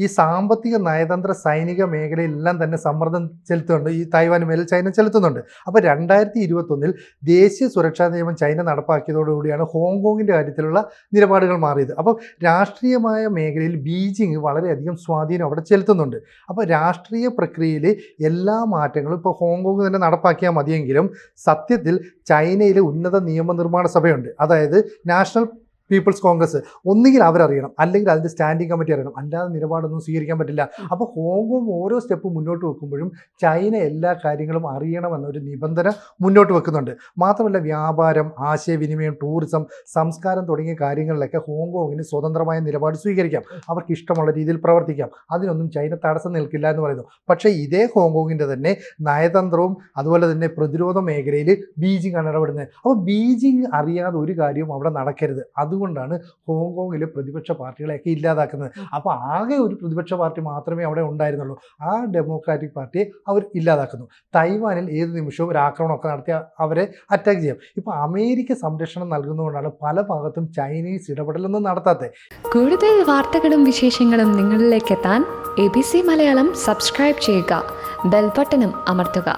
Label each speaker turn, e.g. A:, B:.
A: ഈ സാമ്പത്തിക, നയതന്ത്ര, സൈനിക മേഖലയിലെല്ലാം തന്നെ സമ്മർദ്ദം ചെലുത്തുന്നുണ്ട്. ഈ തായ്വാന് മേൽ ചൈന ചെലുത്തുന്നുണ്ട്. അപ്പോൾ 2021 ദേശീയ സുരക്ഷാ നിയമം ചൈന നടപ്പാക്കിയതോടുകൂടിയാണ് ഹോങ്കോങ്ങിൻ്റെ കാര്യത്തിലുള്ള നിലപാടുകൾ മാറിയത്. അപ്പോൾ രാഷ്ട്രീയമായ മേഖലയിൽ ബീജിംഗ് വളരെയധികം സ്വാധീനം അവിടെ ചെലുത്തുന്നുണ്ട്. അപ്പോൾ രാഷ്ട്രീയ പ്രക്രിയയിൽ എല്ലാ മാറ്റങ്ങളും ഇപ്പോൾ ഹോങ്കോങ് തന്നെ നടപ്പാക്കിയാൽ മതിയെങ്കിലും സത്യത്തിൽ ചൈനയിലെ ഉന്നത നിയമനിർമ്മാണ സഭയുണ്ട്. അതായത് നാഷണൽ പീപ്പിൾസ് കോൺഗ്രസ്. ഒന്നുകിൽ അവരറിയണം, അല്ലെങ്കിൽ അതിൻ്റെ സ്റ്റാൻഡിംഗ് കമ്മിറ്റി അറിയണം. അല്ലാതെ നിലപാടൊന്നും സ്വീകരിക്കാൻ പറ്റില്ല. അപ്പോൾ ഹോങ്കോങ് ഓരോ സ്റ്റെപ്പ് മുന്നോട്ട് വെക്കുമ്പോഴും ചൈന എല്ലാ കാര്യങ്ങളും അറിയണമെന്നൊരു നിബന്ധന മുന്നോട്ട് വെക്കുന്നുണ്ട്. മാത്രമല്ല വ്യാപാരം, ആശയവിനിമയം, ടൂറിസം, സംസ്കാരം തുടങ്ങിയ കാര്യങ്ങളിലൊക്കെ ഹോങ്കോങ്ങിന് സ്വതന്ത്രമായ നിലപാട് സ്വീകരിക്കാം. അവർക്ക് ഇഷ്ടമുള്ള രീതിയിൽ പ്രവർത്തിക്കാം. അതിനൊന്നും ചൈന തടസ്സം നിൽക്കില്ല എന്ന് പറയുന്നു. പക്ഷേ ഇതേ ഹോങ്കോങ്ങിൻ്റെ തന്നെ നയതന്ത്രവും അതുപോലെ തന്നെ പ്രതിരോധ മേഖലയിൽ ബീജിംഗ് ആണ് ഇടപെടുന്നത്. അപ്പോൾ ബീജിംഗ് അറിയാതെ ഒരു കാര്യവും അവിടെ നടക്കരുത്. അതുകൊണ്ടാണ് ഹോങ്കോങ്ങിലെ പ്രതിപക്ഷ പാർട്ടികളെയൊക്കെ ഇല്ലാതാക്കുന്നത്. അപ്പോൾ ആകെ ഒരു പ്രതിപക്ഷ പാർട്ടി മാത്രമേ അവിടെ ഉണ്ടായിരുന്നുള്ളൂ. ആ ഡെമോക്രാറ്റിക് പാർട്ടിയെ അവർ ഇല്ലാതാക്കുന്നു. തൈവാനിൽ ഏത് നിമിഷവും ഒരു ആക്രമണമൊക്കെ നടത്തി അവരെ അറ്റാക്ക് ചെയ്യാം. ഇപ്പോൾ അമേരിക്ക സംരക്ഷണം നൽകുന്നതുകൊണ്ടാണ് പല ഭാഗത്തും ചൈനീസ് ഇടപെടലൊന്നും നടത്താത്തത്.
B: കൂടുതൽ വാർത്തകളും വിശേഷങ്ങളും നിങ്ങളിലേക്ക് എത്താൻ ABC മലയാളം സബ്സ്ക്രൈബ് ചെയ്യുക, ബെൽ ബട്ടണും അമർത്തുക.